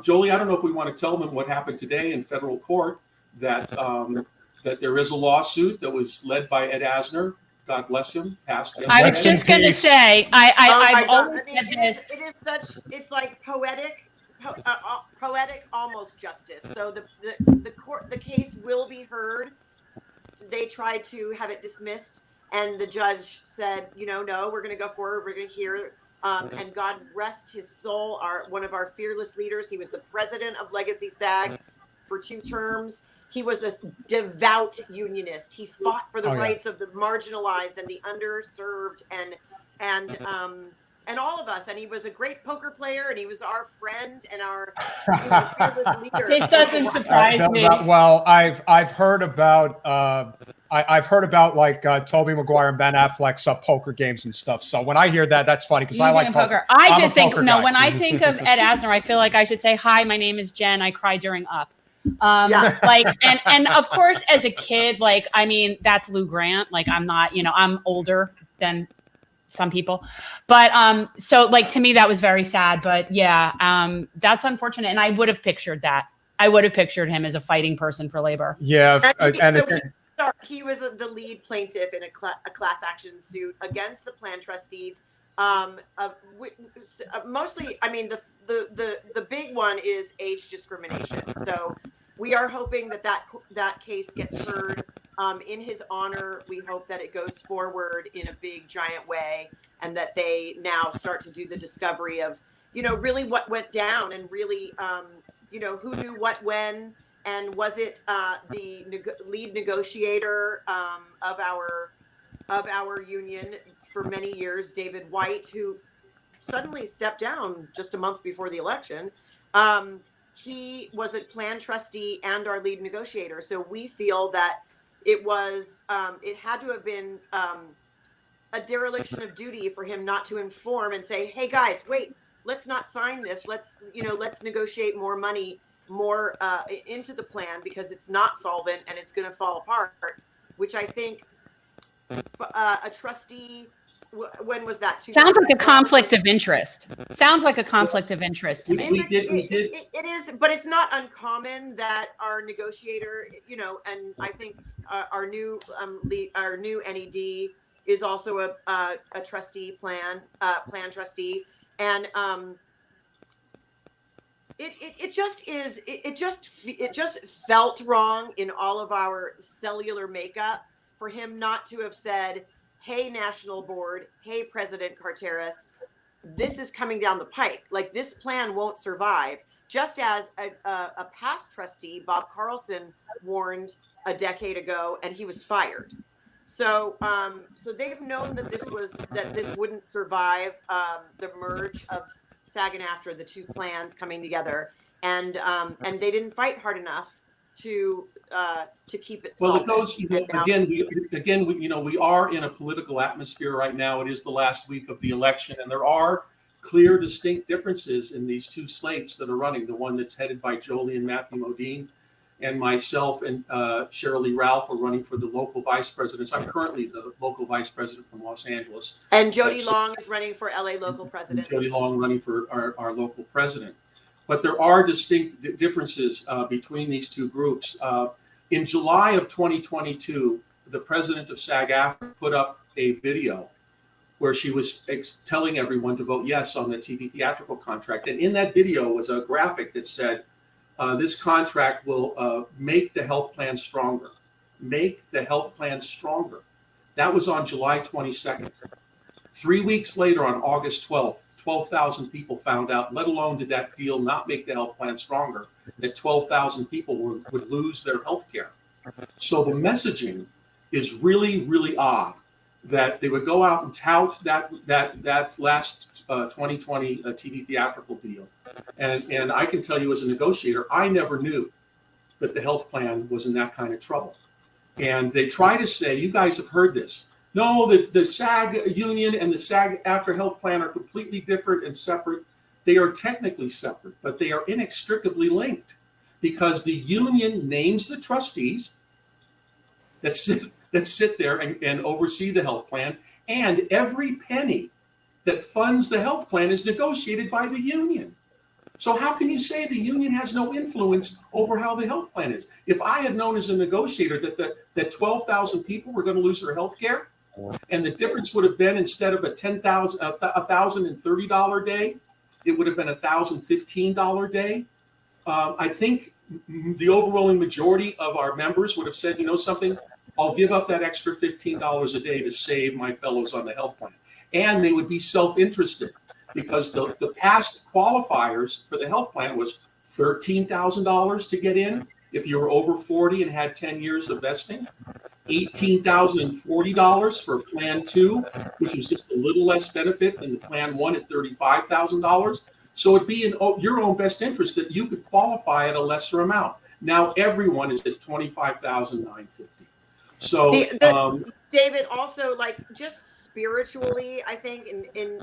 Jolie, I don't know if we want to tell them what happened today in federal court, that there is a lawsuit that was led by Ed Asner. God bless him. Passed yesterday. I was just going to say, I've always said this. It is such. It's like poetic, almost justice. So the case will be heard. They tried to have it dismissed, and the judge said, no, we're going to go forward. We're going to hear. And God rest his soul, one of our fearless leaders. He was the president of Legacy SAG for 2 terms. He was a devout unionist. He fought for the rights of the marginalized and the underserved and all of us. And he was a great poker player, and he was our friend and our fearless leader. This doesn't surprise me. Well, I've heard about I've heard about like Tobey Maguire and Ben Affleck's poker games and stuff. So when I hear that, that's funny because I like poker. I just think when I think of Ed Asner, I feel like I should say, "Hi, my name is Jen. I cry during Up." Like, and of course, as a kid, like, I mean, that's Lou Grant. Like, I'm not, I'm older than some people, but so like to me that was very sad. But yeah, that's unfortunate, and I would have pictured that. I would have pictured him as a fighting person for labor. Yeah, he was the lead plaintiff in a class action suit against the plan trustees. Mostly, I mean, the big one is age discrimination. So we are hoping that case gets heard in his honor. We hope that it goes forward in a big, giant way, and that they now start to do the discovery of, really what went down, and really, who knew what when. And was it the lead negotiator of our union for many years, David White, who suddenly stepped down just a month before the election? He was a plan trustee and our lead negotiator. So we feel that it was it had to have been a dereliction of duty for him not to inform and say, "Hey guys, wait, let's not sign this. Let's negotiate more money." More into the plan, because it's not solvent and it's going to fall apart, which I think a trustee, when was that? Sounds like a conflict of interest. Sounds like a conflict of interest to me. It is, but it's not uncommon that our negotiator, and I think our new NED is also a trustee plan trustee, and It just felt wrong in all of our cellular makeup for him not to have said, "Hey, National Board, hey, President Carteris, this is coming down the pike. Like, this plan won't survive." Just as a past trustee, Bob Carlson, warned a decade ago, and he was fired. So they've known that this wouldn't survive the merge of SAG and AFTRA, the 2 plans coming together, and they didn't fight hard enough to keep it. Well, it goes we are in a political atmosphere right now. It is the last week of the election, and there are clear, distinct differences in these 2 slates that are running. The one that's headed by Jolie and Matthew Modine, and myself and Cheryl Lee Ralph are running for the local vice presidents. I'm currently the local vice president from Los Angeles. And Jody Long is running for LA local president. Jody Long running for our local president. But there are distinct differences between these 2 groups. In July of 2022, the president of SAG-AFTRA put up a video where she was telling everyone to vote yes on the TV theatrical contract. And in that video was a graphic that said, this contract will make the health plan stronger. Make the health plan stronger. That was on July 22nd. 3 weeks later, on August 12th, 12,000 people found out, let alone did that deal not make the health plan stronger, that 12,000 people would lose their health care. So the messaging is really, really odd that they would go out and tout that last 2020 TV theatrical deal. And I can tell you as a negotiator, I never knew that the health plan was in that kind of trouble. And they try to say, you guys have heard this. No, the SAG union and the SAG-AFTRA health plan are completely different and separate. They are technically separate, but they are inextricably linked because the union names the trustees that sit there and oversee the health plan, and every penny that funds the health plan is negotiated by the union. So how can you say the union has no influence over how the health plan is? If I had known as a negotiator that 12,000 people were going to lose their health care, and the difference would have been, instead of a $1,030 day, it would have been $1,015 day. I think the overwhelming majority of our members would have said, you know something, I'll give up that extra $15 a day to save my fellows on the health plan. And they would be self-interested, because the past qualifiers for the health plan was $13,000 to get in if you were over 40 and had 10 years of vesting, $18,040 for Plan 2, which was just a little less benefit than the Plan 1 at $35,000. So it'd be in your own best interest that you could qualify at a lesser amount. Now everyone is at $25,950. So David, also, like, just spiritually, I think in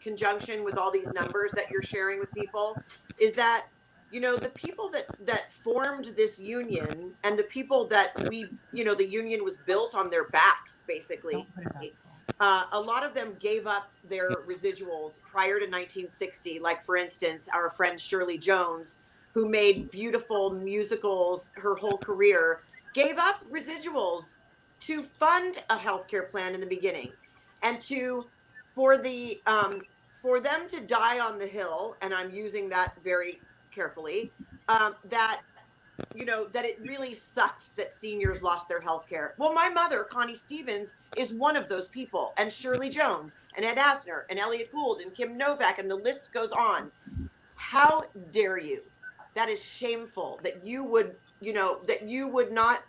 conjunction with all these numbers that you're sharing with people, is that, you know, the people that formed this union, and the people that the union was built on their backs, basically. A lot of them gave up their residuals prior to 1960. Like, for instance, our friend Shirley Jones, who made beautiful musicals her whole career, gave up residuals to fund a healthcare plan in the beginning, and for them to die on the Hill, and I'm using that very carefully, that it really sucked that seniors lost their health care. Well, my mother, Connie Stevens, is one of those people, and Shirley Jones, and Ed Asner, and Elliot Gould, and Kim Novak, and the list goes on. How dare you? That is shameful that you would, that we would not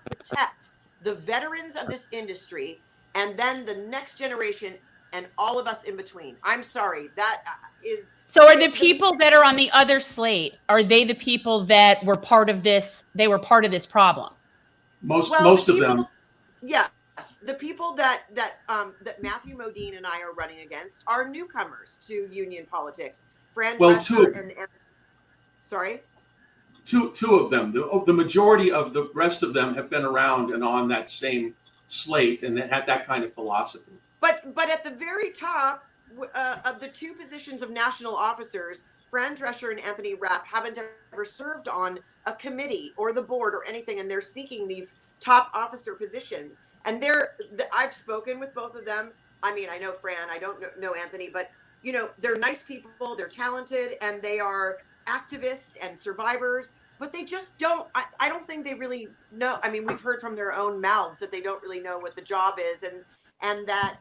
protect the veterans of this industry, and then the next generation and all of us in between. I'm sorry, that is. So are the people that are on the other slate, are they the people that were part of this? They were part of this problem? Most of them. Yes. The people that Matthew Modine and I are running against are newcomers to union politics. Fran Drescher and sorry? Two of them. The majority of the rest of them have been around and on that same slate, and they had that kind of philosophy. But at the very top of the two positions of national officers, Fran Drescher and Anthony Rapp haven't ever served on a committee or the board or anything, and they're seeking these top officer positions. And I've spoken with both of them. I mean, I know Fran, I don't know Anthony, but they're nice people, they're talented, and they are activists and survivors, but they just don't, I don't think they really know. I mean, we've heard from their own mouths that they don't really know what the job is, and that,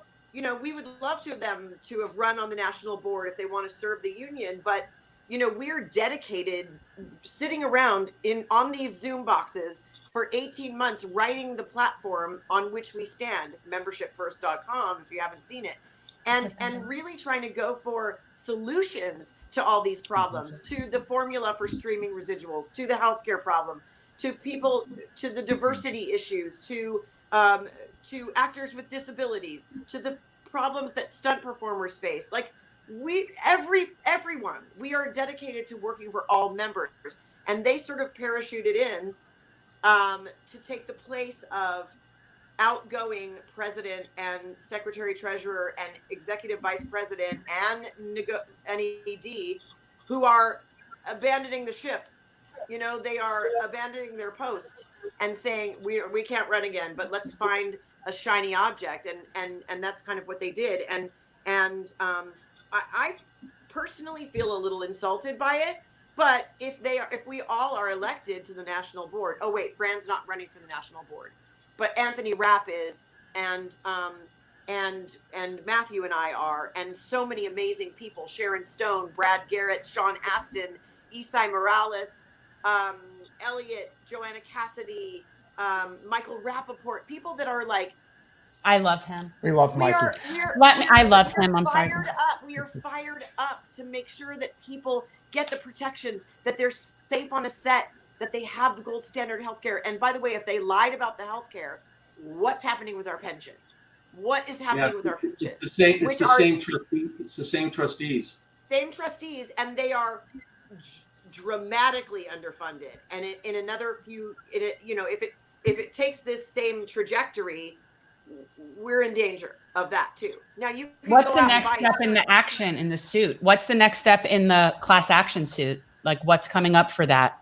we would love to them to have run on the national board if they want to serve the union, but we're dedicated, sitting around on these Zoom boxes for 18 months, writing the platform on which we stand, membershipfirst.com, if you haven't seen it, and really trying to go for solutions to all these problems, to the formula for streaming residuals, to the healthcare problem, to people, to the diversity issues, to actors with disabilities, to the problems that stunt performers face. Like, everyone, we are dedicated to working for all members, and they sort of parachuted in to take the place of outgoing president and secretary treasurer and executive vice president and NED, who are abandoning the ship. They are abandoning their post and saying, we can't run again, but let's find a shiny object, and that's kind of what they did. And I personally feel a little insulted by it. But if we all are elected to the national board, oh wait, Fran's not running for the national board, but Anthony Rapp is, and Matthew and I are, and so many amazing people: Sharon Stone, Brad Garrett, Sean Astin, Isai Morales, Elliot, Joanna Cassidy, Michael Rappaport, people that are like, I love him. We love Mikey. I love him. I'm sorry. We are fired up to make sure that people get the protections, that they're safe on a set, that they have the gold standard healthcare. And by the way, if they lied about the healthcare, what's happening with our pension? What is happening with our pension? It's the same. It's the same trustee. It's the same trustees. Same trustees, and they are dramatically underfunded. And in another few, if it takes this same trajectory, we're in danger of that too. Now you can what's go the out next and buy step in the insurance. action in the suit? What's the next step in the class action suit? Like what's coming up for that?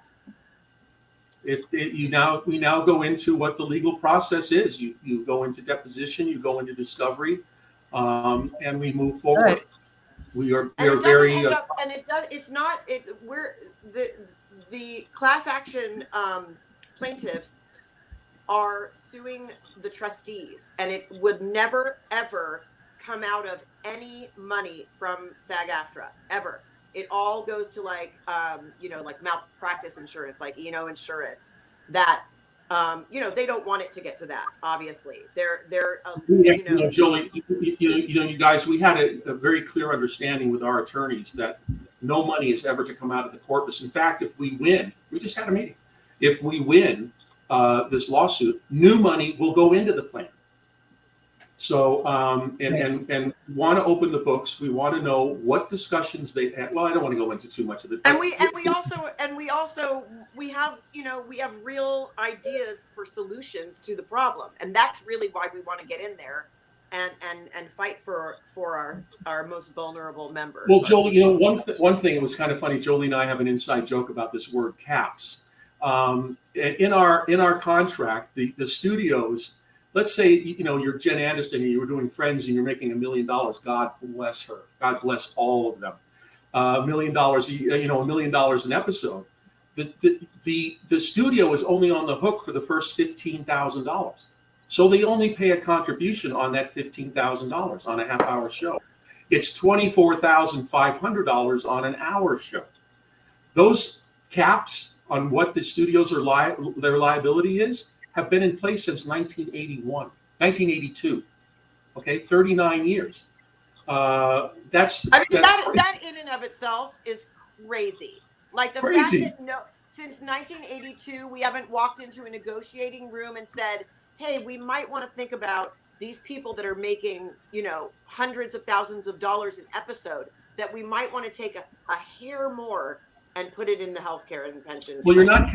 We now go into what the legal process is. You go into deposition, you go into discovery, and we move forward. Good. We are And it very doesn't end up, and it does. It's not. We're the class action plaintiffs are suing the trustees, and it would never ever come out of any money from SAG-AFTRA ever. It all goes to like malpractice insurance, like E&O insurance. That they don't want it to get to that. Obviously, Julie, you guys, we had a very clear understanding with our attorneys that no money is ever to come out of the corpus. In fact, if we win, we just had a meeting. If we win this lawsuit, new money will go into the plan. So, and want to open the books. We want to know what discussions they had. Well, I don't want to go into too much of it. And we have real ideas for solutions to the problem, and that's really why we want to get in there and fight for our most vulnerable members. Well, Jolie, one thing, it was kind of funny. Jolie and I have an inside joke about this word caps. In our contract, the studios. Let's say, you're Jen Anderson and you were doing Friends and you're making $1 million. God bless her. God bless all of them. $1 million, $1 million an episode. The studio is only on the hook for the first $15,000. So they only pay a contribution on that $15,000 on a half-hour show. It's $24,500 on an hour show. Those caps on what the studios their liability is have been in place since 1982. Okay, 39 years. That in and of itself is crazy. Like the fact that since 1982, we haven't walked into a negotiating room and said, "Hey, we might want to think about these people that are making, hundreds of thousands of dollars an episode. That we might want to take a hair more." And put it in the healthcare and pension. Well, you're not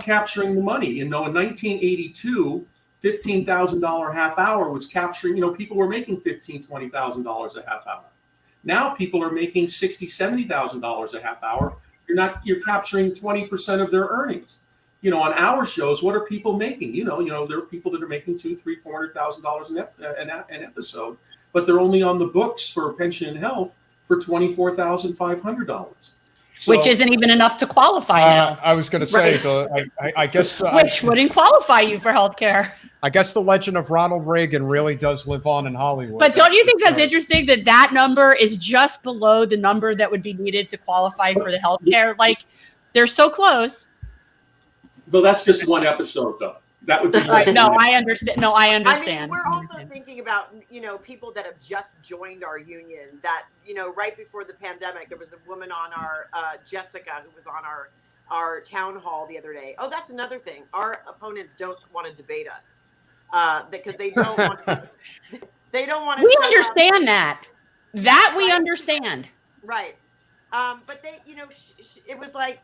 capturing the money. In 1982, $15,000 half hour was capturing. People were making $15,000, $20,000 a half hour. Now people are making $60,000, $70,000 a half hour. You're capturing 20% of their earnings. On our shows, what are people making? There are people that are making $200,000, $300,000, $400,000 an episode, but they're only on the books for pension and health for $24,500. So, which isn't even enough to qualify now. I was going to say, I guess which wouldn't qualify you for healthcare. I guess the legend of Ronald Reagan really does live on in Hollywood. But don't you think that's interesting that number is just below the number that would be needed to qualify for the healthcare? Like, they're so close. Well, that's just one episode, though. That would be just I understand. No, I understand. I mean, we're also thinking about, people that have just joined our union that, right before the pandemic, there was a woman on our, Jessica, who was on our town hall the other day. Oh, that's another thing. Our opponents don't want to debate us because they don't want to. They don't want to. We understand that. That we understand. Right. But they, it was like,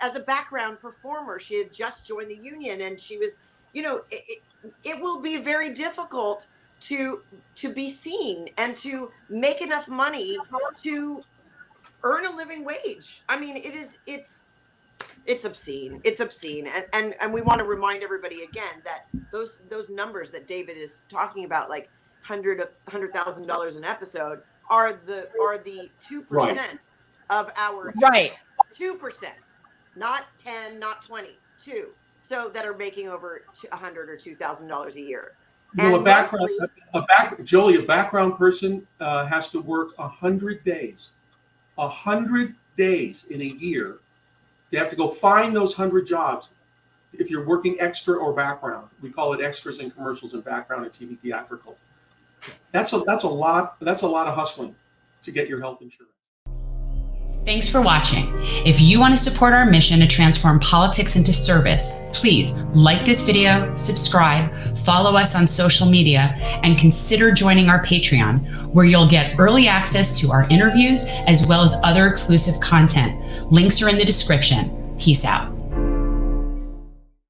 as a background performer, she had just joined the union and she was, it will be very difficult to be seen and to make enough money to earn a living wage. I mean, it's obscene. It's obscene. And we want to remind everybody again that those numbers that David is talking about, like $100,000 an episode, are the 2%. Right. Of our 2%, not 10, not 20, 2. So that are making over $100,000 or $2,000 a year. Well, Jolie, a background person has to work 100 days. 100 days in a year. They have to go find those 100 jobs. If you're working extra or background, we call it extras and commercials and background and TV theatrical. That's a lot of hustling to get your health insurance. Thanks for watching. If you want to support our mission to transform politics into service, please like this video, subscribe, follow us on social media, and consider joining our Patreon, where you'll get early access to our interviews as well as other exclusive content. Links are in the description. Peace out.